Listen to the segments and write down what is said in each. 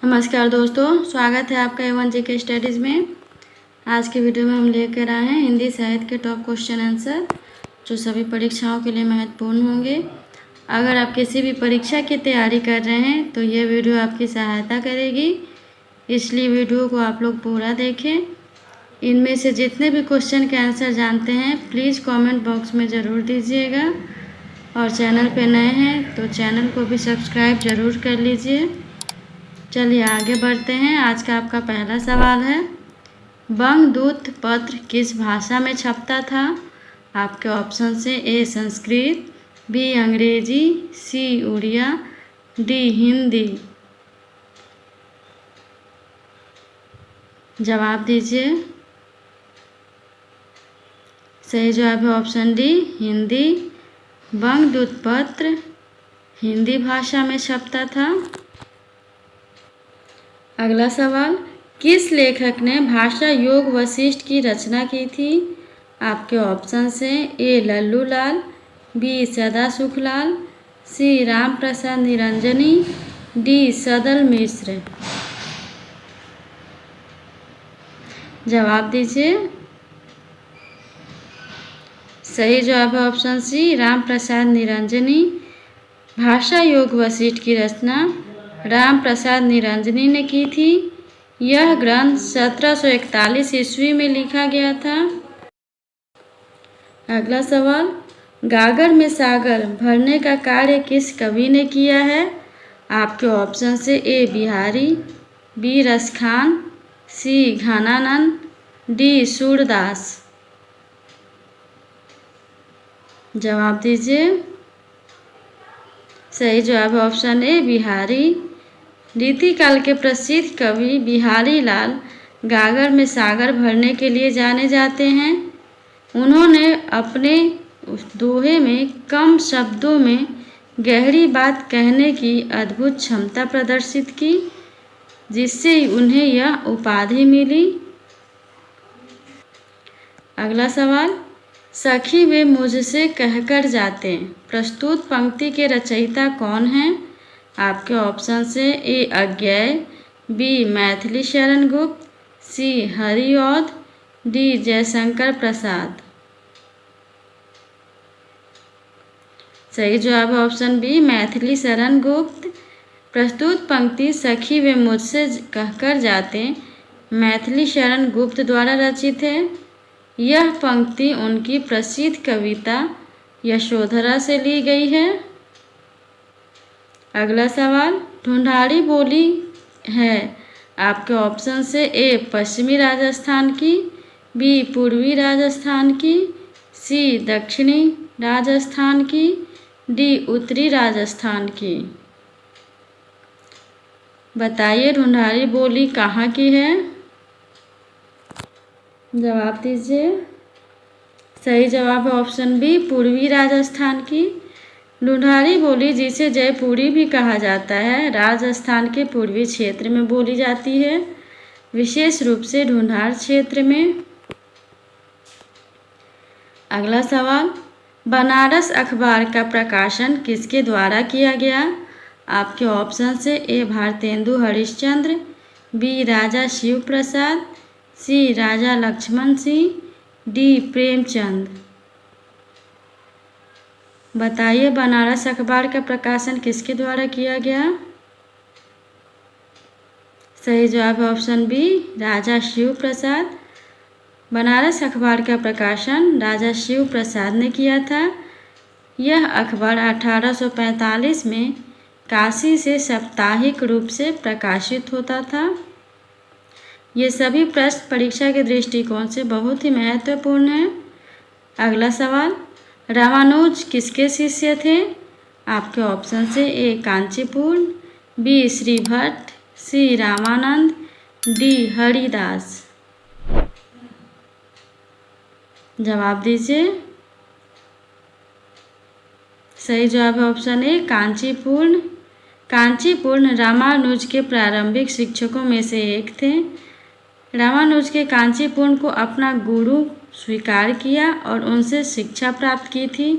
नमस्कार दोस्तों, स्वागत है आपका A1 GK स्टडीज़ में। आज के वीडियो में हम लेकर आए हैं हिंदी साहित्य के टॉप क्वेश्चन आंसर जो सभी परीक्षाओं के लिए महत्वपूर्ण होंगे। अगर आप किसी भी परीक्षा की तैयारी कर रहे हैं तो ये वीडियो आपकी सहायता करेगी, इसलिए वीडियो को आप लोग पूरा देखें। इनमें से जितने भी क्वेश्चन के आंसर जानते हैं प्लीज़ कॉमेंट बॉक्स में ज़रूर दीजिएगा, और चैनल पर नए हैं तो चैनल को भी सब्सक्राइब ज़रूर कर लीजिए। चलिए आगे बढ़ते हैं। आज का आपका पहला सवाल है, बंगदूत पत्र किस भाषा में छपता था? आपके ऑप्शन से ए संस्कृत, बी अंग्रेजी, सी उड़िया, डी हिंदी। जवाब दीजिए। सही जवाब है ऑप्शन डी हिंदी। बंगदूत पत्र हिंदी भाषा में छपता था। अगला सवाल, किस लेखक ने भाषा योग वशिष्ठ की रचना की थी? आपके ऑप्शन से ए लल्लू लाल, बी सदा सुखलाल, सी राम प्रसाद निरंजनी, डी सदल मिश्र। जवाब दीजिए। सही जवाब है ऑप्शन सी राम प्रसाद निरंजनी। भाषा योग वशिष्ठ की रचना राम प्रसाद निरंजनी ने की थी। यह ग्रंथ 1741 ईस्वी में लिखा गया था। अगला सवाल, गागर में सागर भरने का कार्य किस कवि ने किया है? आपके ऑप्शन से ए बिहारी, बी रसखान, सी घनानंद, डी सूरदास। जवाब दीजिए। सही जवाब है ऑप्शन ए बिहारी। रीतिकाल के प्रसिद्ध कवि बिहारी लाल गागर में सागर भरने के लिए जाने जाते हैं। उन्होंने अपने दोहे में कम शब्दों में गहरी बात कहने की अद्भुत क्षमता प्रदर्शित की, जिससे उन्हें यह उपाधि मिली। अगला सवाल, सखी वे मुझसे कहकर जाते प्रस्तुत पंक्ति के रचयिता कौन हैं? आपके ऑप्शन से ए अज्ञेय, बी मैथिली शरण गुप्त, सी हरिऔध, डी जयशंकर प्रसाद। सही जवाब है ऑप्शन बी मैथिली शरण गुप्त। प्रस्तुत पंक्ति सखी वे मुझसे कहकर जाते मैथिली शरण गुप्त द्वारा रचित है। यह पंक्ति उनकी प्रसिद्ध कविता यशोधरा से ली गई है। अगला सवाल, ढूंढाड़ी बोली है आपके ऑप्शन से ए पश्चिमी राजस्थान की, बी पूर्वी राजस्थान की, सी दक्षिणी राजस्थान की, डी उत्तरी राजस्थान की। बताइए ढूंढाड़ी बोली कहाँ की है? जवाब दीजिए। सही जवाब है ऑप्शन बी पूर्वी राजस्थान की। ढूंढाड़ी बोली, जिसे जयपुरी भी कहा जाता है, राजस्थान के पूर्वी क्षेत्र में बोली जाती है, विशेष रूप से ढूंढाड़ क्षेत्र में। अगला सवाल, बनारस अखबार का प्रकाशन किसके द्वारा किया गया? आपके ऑप्शन से ए भारतेंदु हरिश्चंद्र, बी राजा शिव प्रसाद, सी राजा लक्ष्मण सिंह, डी प्रेमचंद। बताइए बनारस अखबार का प्रकाशन किसके द्वारा किया गया? सही जवाब है ऑप्शन बी राजा शिव प्रसाद। बनारस अखबार का प्रकाशन राजा शिव प्रसाद ने किया था। यह अखबार 1845 में काशी से साप्ताहिक रूप से प्रकाशित होता था। ये सभी प्रश्न परीक्षा के दृष्टिकोण से बहुत ही महत्वपूर्ण है। अगला सवाल, रामानुज किसके शिष्य थे? आपके ऑप्शन से ए कांचीपुर, बी श्रीभट्ट, सी रामानंद, डी हरिदास। जवाब दीजिए। सही जवाब है ऑप्शन ए कांचीपुर। कांचीपुर रामानुज के प्रारंभिक शिक्षकों में से एक थे। रामानुज के कांचीपुर को अपना गुरु स्वीकार किया और उनसे शिक्षा प्राप्त की थी।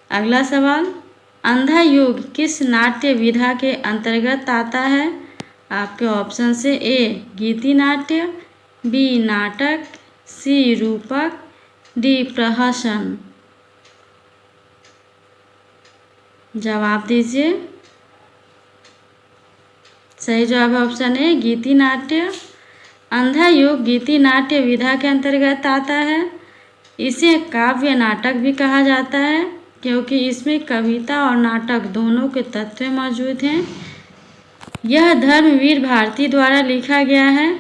अगला सवाल, अंधा युग किस नाट्य विधा के अंतर्गत आता है? आपके ऑप्शन से ए गीति नाट्य, बी नाटक, सी रूपक, डी प्रहसन। जवाब दीजिए। सही जवाब है ऑप्शन ए गीति नाट्य। अंधा युग गीति नाट्य विधा के अंतर्गत आता है। इसे काव्य नाटक भी कहा जाता है क्योंकि इसमें कविता और नाटक दोनों के तत्व मौजूद हैं। यह धर्मवीर भारती द्वारा लिखा गया है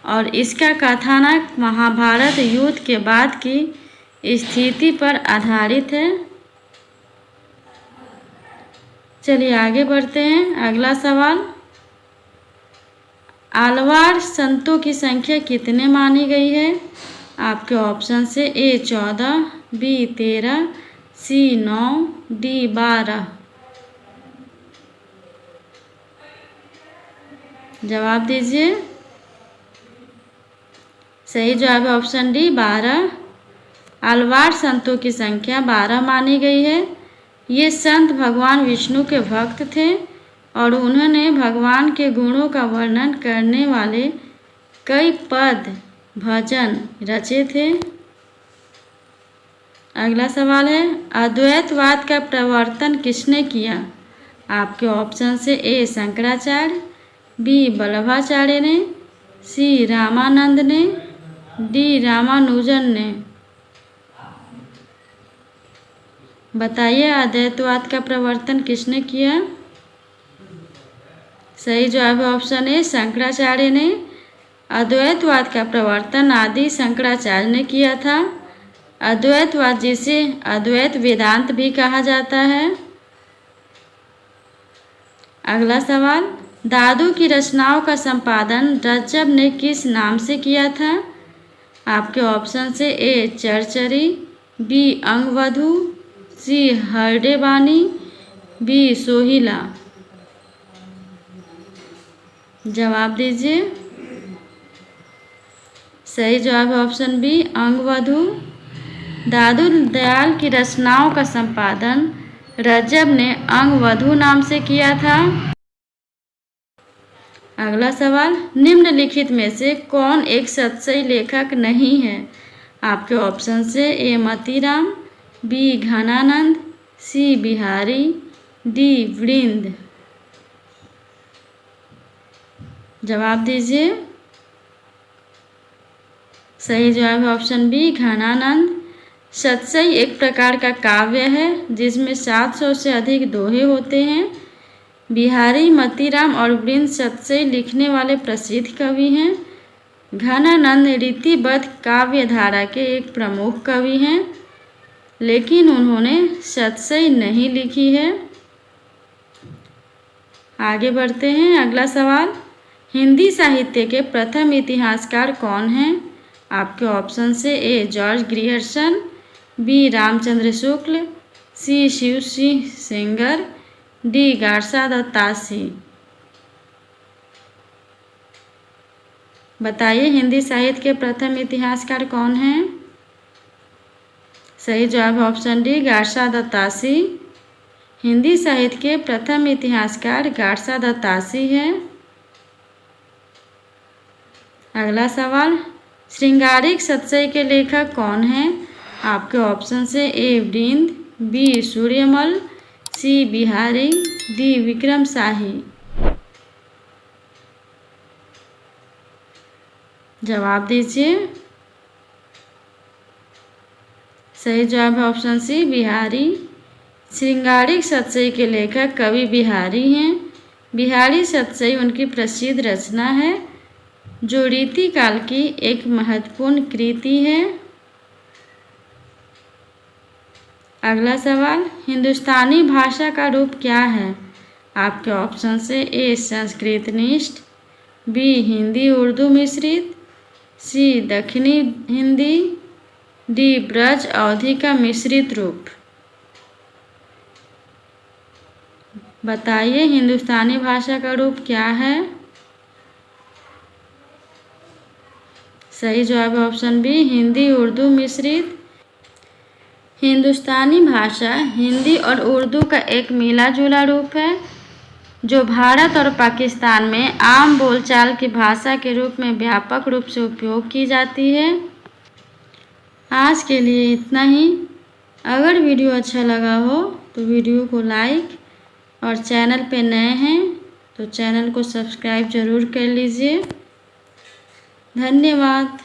और इसका कथानक महाभारत युद्ध के बाद की स्थिति पर आधारित है। चलिए आगे बढ़ते हैं। अगला सवाल, आलवार संतों की संख्या कितने मानी गई है? आपके ऑप्शन से ए 14, बी 13, सी 9, डी 12। जवाब दीजिए। सही जवाब है ऑप्शन डी 12। आलवार संतों की संख्या 12 मानी गई है। ये संत भगवान विष्णु के भक्त थे और उन्होंने भगवान के गुणों का वर्णन करने वाले कई पद भजन रचे थे। अगला सवाल है, अद्वैतवाद का प्रवर्तन किसने किया? आपके ऑप्शन से ए शंकराचार्य, बी वल्लभाचार्य ने, सी रामानंद ने, डी रामानुजन ने। बताइए अद्वैतवाद का प्रवर्तन किसने किया? सही जवाब है ऑप्शन ए शंकराचार्य ने। अद्वैतवाद का प्रवर्तन आदि शंकराचार्य ने किया था। अद्वैतवाद जिसे अद्वैत वेदांत भी कहा जाता है। अगला सवाल, दादू की रचनाओं का संपादन रज्जब ने किस नाम से किया था? आपके ऑप्शन से ए चरचरी, बी अंगवधू, सी हरडे बानी, बी सोहिला। जवाब दीजिए। सही जवाब है ऑप्शन बी अंगवधू। दादू दयाल की रचनाओं का संपादन रज्जब ने अंगवधू नाम से किया था। अगला सवाल, निम्नलिखित में से कौन एक सतसई लेखक नहीं है? आपके ऑप्शन से ए मतीराम, बी घनानंद, सी बिहारी, डी वृंद। जवाब दीजिए। सही जवाब है ऑप्शन बी घनानंद। सतसई एक प्रकार का काव्य है जिसमें 700 से अधिक दोहे होते हैं। बिहारी, मतीराम और वृंद सतसई लिखने वाले प्रसिद्ध कवि हैं। घनानंद रीतिबद्ध काव्य धारा के एक प्रमुख कवि हैं, लेकिन उन्होंने सतसई नहीं लिखी है। आगे बढ़ते हैं। अगला सवाल, हिंदी साहित्य के प्रथम इतिहासकार कौन हैं? आपके ऑप्शन से A George Grierson, B Ramchandra Shukla, C Shiv Singh Sengar, D गारसा दत्तासी। बताइए हिंदी साहित्य के प्रथम इतिहासकार कौन हैं? सही जवाब है ऑप्शन डी गारसा दत्तासी। हिंदी साहित्य के प्रथम इतिहासकार गारसा दत्तासी हैं। अगला सवाल, श्रृंगारिक सतसई के लेखक कौन हैं? आपके ऑप्शन से ए वृंद, बी सूर्यमल, सी बिहारी, डी विक्रम शाही। जवाब दीजिए। सही जवाब है ऑप्शन सी बिहारी। श्रृंगारिक सतसई के लेखक कवि बिहारी हैं। बिहारी सतसई उनकी प्रसिद्ध रचना है जो रीतिकाल की एक महत्वपूर्ण कृति है। अगला सवाल, हिंदुस्तानी भाषा का रूप क्या है? आपके ऑप्शन से ए संस्कृतनिष्ठ, बी हिंदी उर्दू मिश्रित, सी दक्षिणी हिंदी, डी ब्रज अवधी का मिश्रित रूप। बताइए हिंदुस्तानी भाषा का रूप क्या है? सही जवाब है ऑप्शन बी हिंदी उर्दू मिश्रित। हिंदुस्तानी भाषा हिंदी और उर्दू का एक मिला जुला रूप है जो भारत और पाकिस्तान में आम बोलचाल की भाषा के रूप में व्यापक रूप से उपयोग की जाती है। आज के लिए इतना ही। अगर वीडियो अच्छा लगा हो तो वीडियो को लाइक और चैनल पे नए हैं तो चैनल को सब्सक्राइब ज़रूर कर लीजिए। धन्यवाद।